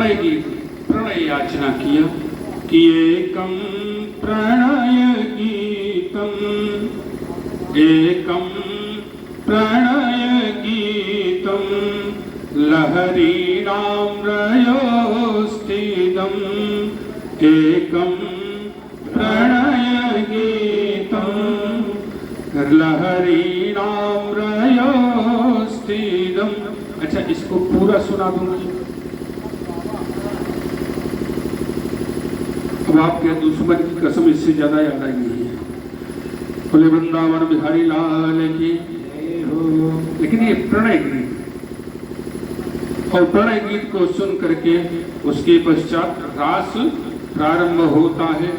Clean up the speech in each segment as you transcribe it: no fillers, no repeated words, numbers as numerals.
प्रणय याचना किया कि एकम प्रणय गीतम, एकम प्रणय गीतम लहरीणां रयोस्थितम्, एकम प्रणय गीतम लहरीणां रयोस्थितम्। अच्छा, इसको पूरा सुना दूंगा। अब आपके दुश्मन की कसम इससे ज्यादा याद आई नहीं है। बोले वृंदावन बिहारी लाल की जय हो। लेकिन ये प्रणय गीत, और प्रणय गीत को सुन करके उसके पश्चात रास प्रारंभ होता है।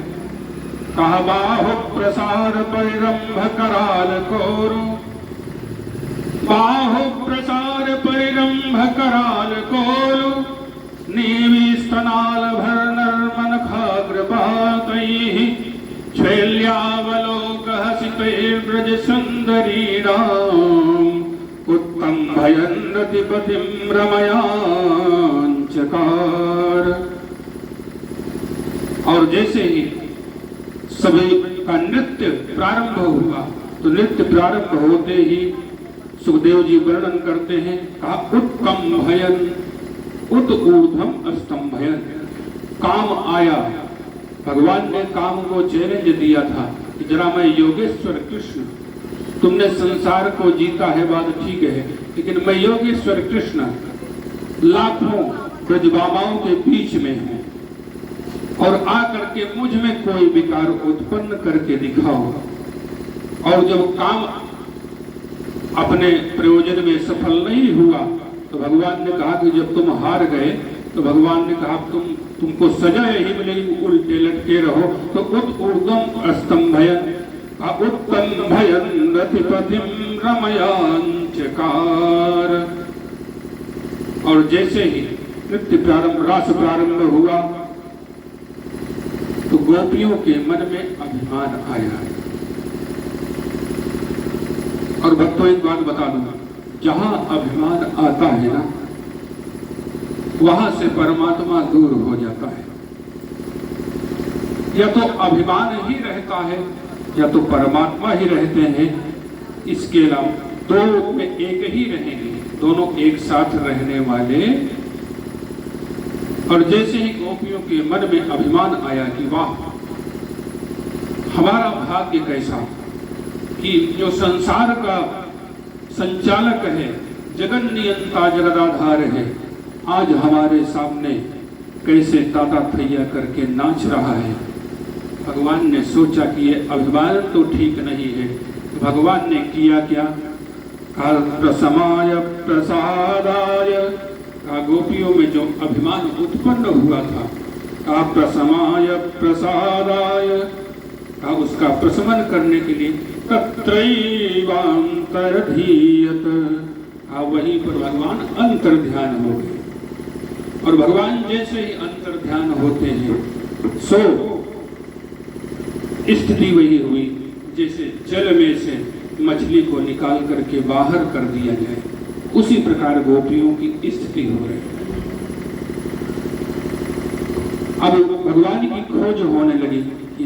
कहा बाहु प्रसार परिरंभ कराल कोरु, बाहु प्रसार परिरंभ कराल कोरु, नीवी स्तनाल भर नर्मन खाग्र बातैः, शैल्यावलोक हसितैर्व्रज सुंदरीणाम्, उत्तम भयन् रतिपतिं रमयांचकार। और जैसे ही सभी का नृत्य प्रारंभ हुआ तो नृत्य प्रारंभ होते ही सुखदेव जी वर्णन करते हैं, कहा उत्तम भयन उत ऊर्ध्वम अस्तम भयन। काम आया, भगवान ने काम को चैलेंज दिया था कि जरा मैं योगेश्वर कृष्ण, तुमने संसार को जीता है बात ठीक है, लेकिन मैं योगेश्वर कृष्ण लाखों ब्रजबाबाओं के बीच में हूं, और आकर के मुझ में कोई विकार उत्पन्न करके दिखाओ। और जब काम अपने प्रयोजन में सफल नहीं हुआ तो भगवान ने कहा कि जब तुम हार गए तो भगवान ने कहा तुमको सजा यही मिलेगी, उल्टे लटके रहो। तो उत ऊर्ध्वम अस्तम भयन, उत्तम भयन रतिपतिं रमयांचकार। और जैसे ही नृत्य प्रारंभ, रास प्रारंभ हुआ तो गोपियों के मन में अभिमान आया। और भक्तों एक बात बता दूंगा, जहां अभिमान आता है ना, वहां से परमात्मा दूर हो जाता है। या तो अभिमान ही रहता है या तो परमात्मा ही रहते हैं। इसके अलावा दो में एक ही रहेंगे, दोनों एक साथ रहने वाले। और जैसे ही गोपियों के मन में अभिमान आया कि वाह, हमारा भाग्य कैसा कि जो संसार का संचालक है, जगन नियंता जगदाधार है, आज हमारे सामने कैसे ताता थैया करके नाच रहा है। भगवान ने सोचा कि ये अभिमान तो ठीक नहीं है। तो भगवान ने किया क्या? प्रसमाय प्रसादाय, गोपियों में जो अभिमान उत्पन्न हुआ था, प्रसमाय प्रसादाय, उसका प्रशमन करने के लिए तत्रैवांतर्धीयत, वहीं पर भगवान अंतर ध्यान हो गए। और भगवान जैसे ही अंतर ध्यान होते हैं सो स्थिति वही हुई जैसे जल में से मछली को निकाल करके बाहर कर दिया जाए, उसी प्रकार गोपियों की स्थिति हो रही है। अब भगवान की खोज होने लगी कि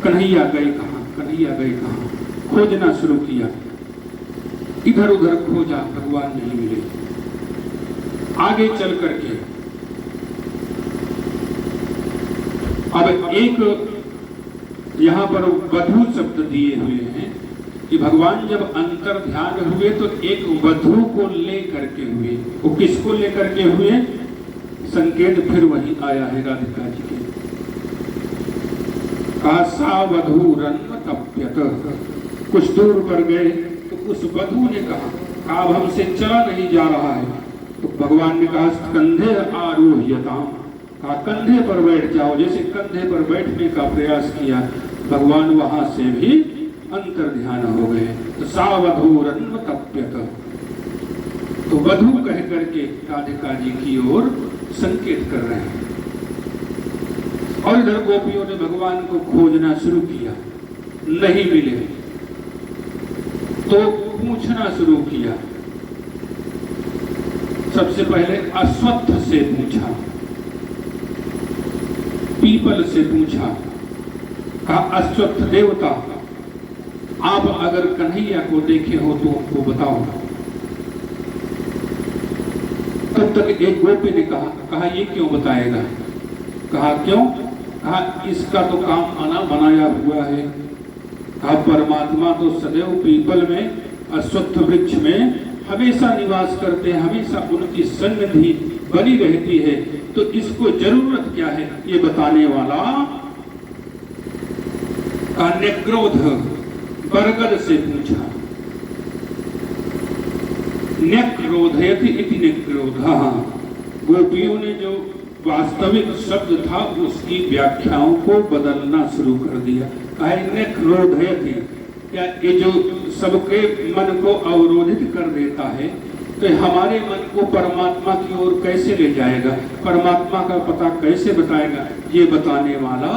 कन्हैया गए कहाँ, कन्हैया गए कहाँ। खोजना शुरू किया, इधर उधर खोजा, भगवान नहीं मिले। आगे चल करके अब एक यहाँ पर वधू शब्द दिए हुए हैं कि भगवान जब अंतर ध्यान हुए तो एक वधू को ले करके हुए। वो किसको ले करके हुए? संकेत फिर वही आया है राधिका जी के। सा वधू रन्मतप्यत, कुछ दूर पर गए तो उस वधू ने कहा अब हमसे चला नहीं जा रहा है। तो भगवान ने कहा कंधे आरोह्यताम, कहा कंधे पर बैठ जाओ। जैसे कंधे पर बैठने का प्रयास किया, भगवान वहां से भी अंतर ध्यान हो गए। तो सा वधू रन्मतप्यत, तो वधू कह करके राधिका जी की ओर संकेत कर रहे हैं। और इधर गोपियों ने भगवान को खोजना शुरू किया, नहीं मिले तो पूछना शुरू किया। सबसे पहले अश्वत्थ से पूछा पीपल से पूछा, कहा अश्वत्थ देवता आप अगर कन्हैया को देखे हो तो हमको बताओ। तब तक एक गोपी ने कहा ये क्यों बताएगा? कहा क्यों? कहा इसका तो काम आना बनाया हुआ है। कहा परमात्मा तो सदैव पीपल में, अश्वत्थ वृक्ष में हमेशा निवास करते हैं, हमेशा उनकी सन्निधि बनी रहती है, तो इसको जरूरत क्या है ये बताने वाला। न्यक्रोध बरगद से पूछा, न्यक्रोधयति इति न्यक्रोधः। गोपियों ने जो वास्तविक शब्द था उसकी व्याख्याओं को बदलना शुरू कर दिया। कहा न्यक्रोधयति, क्या ये जो सबके मन को अवरोधित कर देता है तो हमारे मन को परमात्मा की ओर कैसे ले जाएगा, परमात्मा का पता कैसे बताएगा? ये बताने वाला